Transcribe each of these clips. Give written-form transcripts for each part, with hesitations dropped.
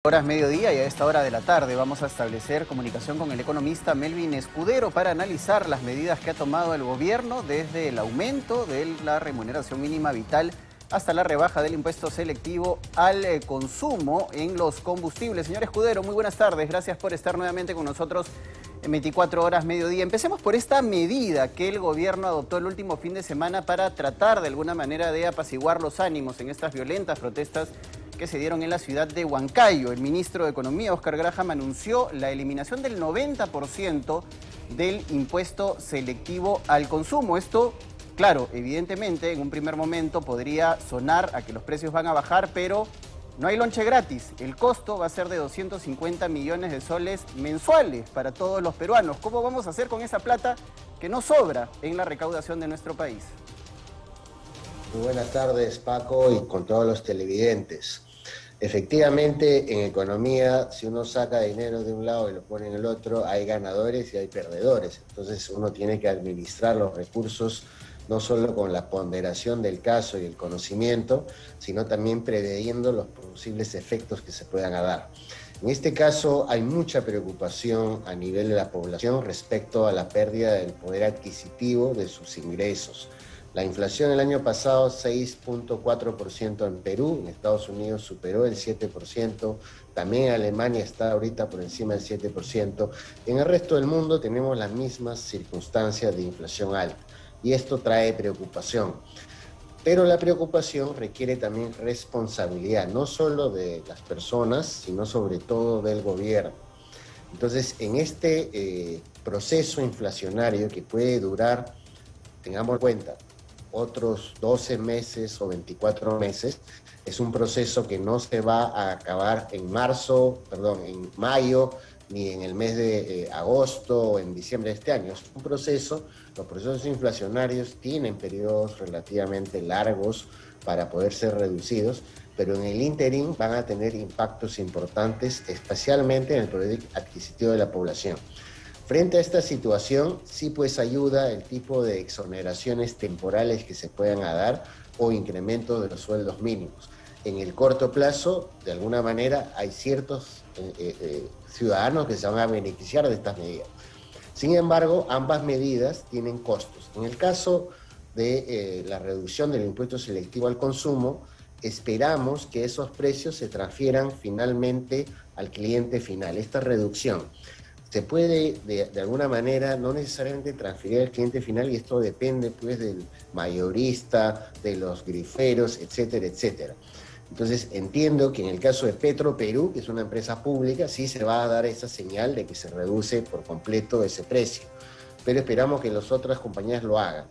Horas mediodía y a esta hora de la tarde vamos a establecer comunicación con el economista Melvin Escudero para analizar las medidas que ha tomado el gobierno desde el aumento de la remuneración mínima vital hasta la rebaja del impuesto selectivo al consumo en los combustibles. Señor Escudero, muy buenas tardes. Gracias por estar nuevamente con nosotros en 24 horas mediodía. Empecemos por esta medida que el gobierno adoptó el último fin de semana para tratar de alguna manera de apaciguar los ánimos en estas violentas protestas que se dieron en la ciudad de Huancayo. El ministro de Economía, Oscar Graham, anunció la eliminación del 90% del impuesto selectivo al consumo. Esto, claro, evidentemente en un primer momento podría sonar a que los precios van a bajar, pero no hay lonche gratis. El costo va a ser de 250 millones de soles mensuales para todos los peruanos. ¿Cómo vamos a hacer con esa plata que no sobra en la recaudación de nuestro país? Muy buenas tardes, Paco, y con todos los televidentes. Efectivamente, en economía, si uno saca dinero de un lado y lo pone en el otro, hay ganadores y hay perdedores. Entonces uno tiene que administrar los recursos no solo con la ponderación del caso y el conocimiento, sino también preveyendo los posibles efectos que se puedan dar. En este caso hay mucha preocupación a nivel de la población respecto a la pérdida del poder adquisitivo de sus ingresos. La inflación el año pasado 6.4% en Perú, en Estados Unidos superó el 7%, también en Alemania está ahorita por encima del 7%. En el resto del mundo tenemos las mismas circunstancias de inflación alta y esto trae preocupación. Pero la preocupación requiere también responsabilidad, no solo de las personas, sino sobre todo del gobierno. Entonces, en este proceso inflacionario que puede durar, tengamos en cuenta, otros 12 meses o 24 meses, es un proceso que no se va a acabar en mayo, ni en el mes de agosto o en diciembre de este año. Es un proceso, los procesos inflacionarios tienen periodos relativamente largos para poder ser reducidos, pero en el ínterin van a tener impactos importantes, especialmente en el poder adquisitivo de la población. Frente a esta situación, sí pues ayuda el tipo de exoneraciones temporales que se puedan dar o incrementos de los sueldos mínimos. En el corto plazo, de alguna manera, hay ciertos ciudadanos que se van a beneficiar de estas medidas. Sin embargo, ambas medidas tienen costos. En el caso de la reducción del impuesto selectivo al consumo, esperamos que esos precios se transfieran finalmente al cliente final. Esta reducción se puede de alguna manera no necesariamente transferir al cliente final y esto depende pues del mayorista, de los griferos, etcétera, etcétera. Entonces entiendo que en el caso de Petroperú, que es una empresa pública, sí se va a dar esa señal de que se reduce por completo ese precio, pero esperamos que las otras compañías lo hagan.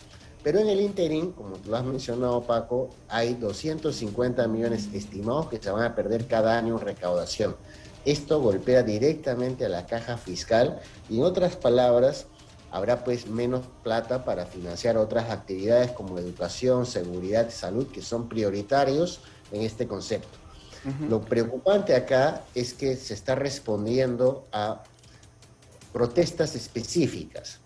Pero en el ínterin, como tú lo has mencionado, Paco, hay 250 millones estimados que se van a perder cada año en recaudación. Esto golpea directamente a la caja fiscal y, en otras palabras, habrá pues menos plata para financiar otras actividades como educación, seguridad y salud, que son prioritarios en este concepto. Lo preocupante acá es que se está respondiendo a protestas específicas.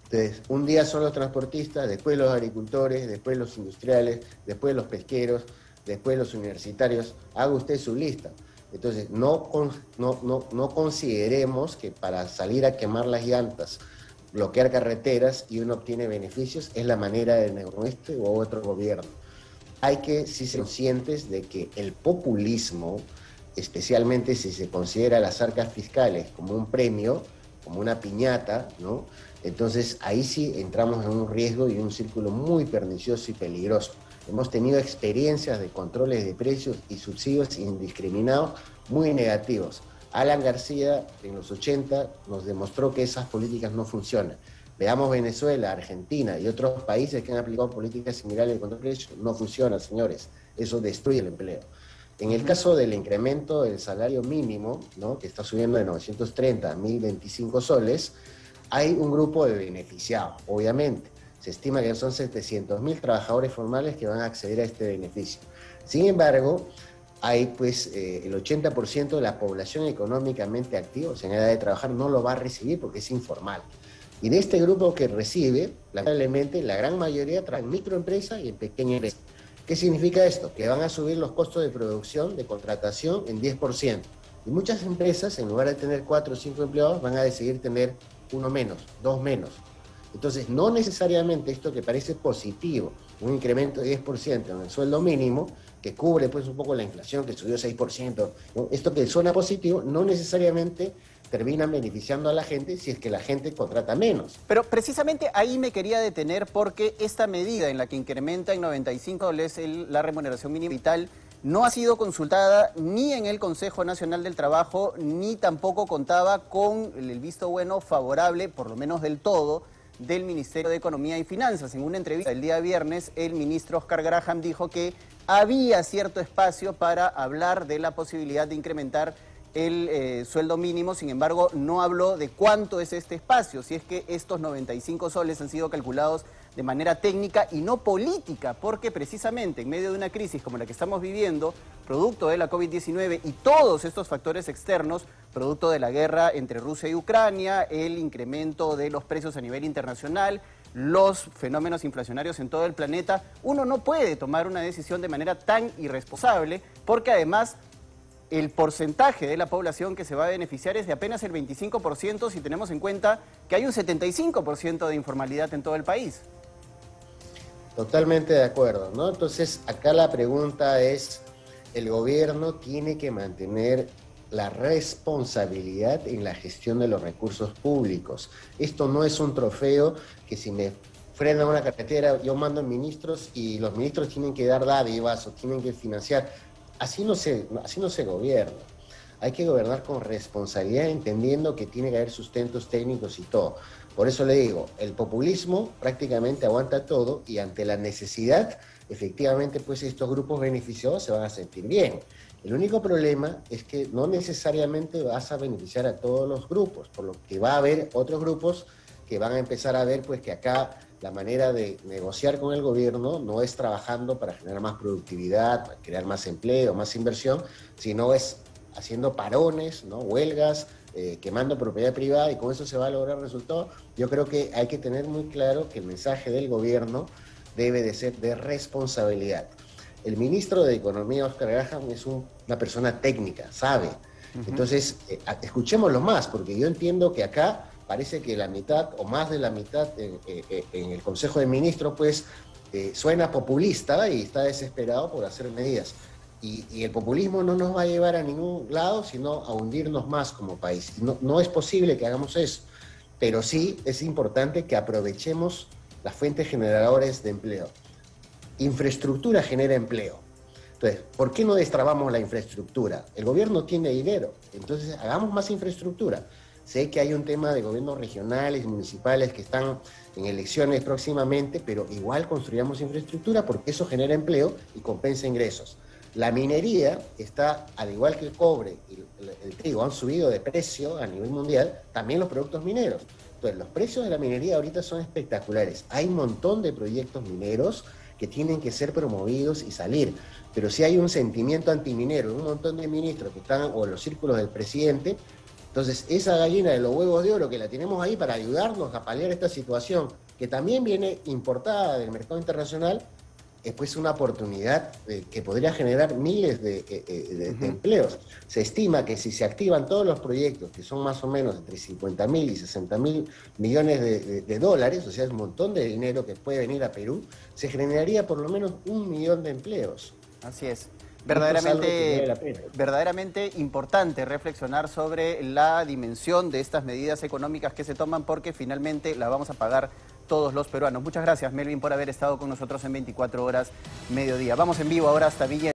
Entonces, un día son los transportistas, después los agricultores, después los industriales, después los pesqueros, después los universitarios. Haga usted su lista. Entonces, no consideremos que para salir a quemar las llantas, bloquear carreteras y uno obtiene beneficios es la manera de este u otro gobierno. Hay que ser conscientes de que el populismo, especialmente si se considera las arcas fiscales como un premio, como una piñata, ¿no? Entonces ahí sí entramos en un riesgo y un círculo muy pernicioso y peligroso. Hemos tenido experiencias de controles de precios y subsidios indiscriminados muy negativos. Alan García en los 80 nos demostró que esas políticas no funcionan. Veamos Venezuela, Argentina y otros países que han aplicado políticas similares de control de precios. No funciona, señores. Eso destruye el empleo. En el caso del incremento del salario mínimo, ¿no?, que está subiendo de 930 a 1.025 soles, hay un grupo de beneficiados, obviamente. Se estima que son 700.000 trabajadores formales que van a acceder a este beneficio. Sin embargo, hay pues el 80% de la población económicamente activa, o sea, en edad de trabajar, no lo va a recibir porque es informal. Y de este grupo que recibe, lamentablemente, la gran mayoría trabaja en microempresas y en pequeñas empresas. ¿Qué significa esto? Que van a subir los costos de producción, de contratación, en 10%. Y muchas empresas, en lugar de tener 4 o 5 empleados, van a decidir tener uno menos, dos menos. Entonces, no necesariamente esto que parece positivo, un incremento de 10% en el sueldo mínimo, que cubre pues un poco la inflación que subió 6%, ¿no? Esto que suena positivo, no necesariamente termina beneficiando a la gente si es que la gente contrata menos. Pero precisamente ahí me quería detener porque esta medida en la que incrementa en 95 dólares la remuneración mínima vital no ha sido consultada ni en el Consejo Nacional del Trabajo, ni tampoco contaba con el visto bueno favorable, por lo menos del todo, del Ministerio de Economía y Finanzas. En una entrevista el día viernes, el ministro Oscar Graham dijo que había cierto espacio para hablar de la posibilidad de incrementar el sueldo mínimo, sin embargo, no habló de cuánto es este espacio, si es que estos 95 soles han sido calculados de manera técnica y no política, porque precisamente en medio de una crisis como la que estamos viviendo, producto de la COVID-19 y todos estos factores externos, producto de la guerra entre Rusia y Ucrania, el incremento de los precios a nivel internacional, los fenómenos inflacionarios en todo el planeta, uno no puede tomar una decisión de manera tan irresponsable, porque además el porcentaje de la población que se va a beneficiar es de apenas el 25% si tenemos en cuenta que hay un 75% de informalidad en todo el país. Totalmente de acuerdo, ¿no? Entonces, acá la pregunta es, el gobierno tiene que mantener la responsabilidad en la gestión de los recursos públicos. Esto no es un trofeo que si me frena una carretera, yo mando ministros y los ministros tienen que dar dádivas o tienen que financiar. Así no se gobierna. Hay que gobernar con responsabilidad, entendiendo que tiene que haber sustentos técnicos y todo. Por eso le digo, el populismo prácticamente aguanta todo y ante la necesidad, efectivamente, pues estos grupos beneficiados se van a sentir bien. El único problema es que no necesariamente vas a beneficiar a todos los grupos, por lo que va a haber otros grupos que van a empezar a ver pues que acá la manera de negociar con el gobierno no es trabajando para generar más productividad, para crear más empleo, más inversión, sino es haciendo parones, ¿no? Huelgas, quemando propiedad privada, y con eso se va a lograr resultados. Yo creo que hay que tener muy claro que el mensaje del gobierno debe de ser de responsabilidad. El ministro de Economía, Oscar Graham, es una persona técnica, sabe. Entonces, escuchémoslo más, porque yo entiendo que acá parece que la mitad o más de la mitad en el Consejo de Ministros pues suena populista y está desesperado por hacer medidas. Y el populismo no nos va a llevar a ningún lado, sino a hundirnos más como país. No es posible que hagamos eso, pero sí es importante que aprovechemos las fuentes generadoras de empleo. Infraestructura genera empleo. Entonces, ¿por qué no destrabamos la infraestructura? El gobierno tiene dinero, entonces hagamos más infraestructura. Sé que hay un tema de gobiernos regionales y municipales que están en elecciones próximamente, pero igual construyamos infraestructura porque eso genera empleo y compensa ingresos. La minería está, al igual que el cobre y el trigo, han subido de precio a nivel mundial, también los productos mineros. Entonces, los precios de la minería ahorita son espectaculares. Hay un montón de proyectos mineros que tienen que ser promovidos y salir. Pero si hay un sentimiento antiminero, un montón de ministros que están, o en los círculos del presidente, entonces esa gallina de los huevos de oro que la tenemos ahí para ayudarnos a paliar esta situación, que también viene importada del mercado internacional, es pues una oportunidad que podría generar miles de empleos. Se estima que si se activan todos los proyectos, que son más o menos entre 50.000 y 60.000 millones de dólares, o sea, es un montón de dinero que puede venir a Perú, se generaría por lo menos 1 millón de empleos. Así es. Verdaderamente importante reflexionar sobre la dimensión de estas medidas económicas que se toman, porque finalmente las vamos a pagar todos los peruanos. Muchas gracias, Melvin, por haber estado con nosotros en 24 horas mediodía. Vamos en vivo ahora hasta Villa.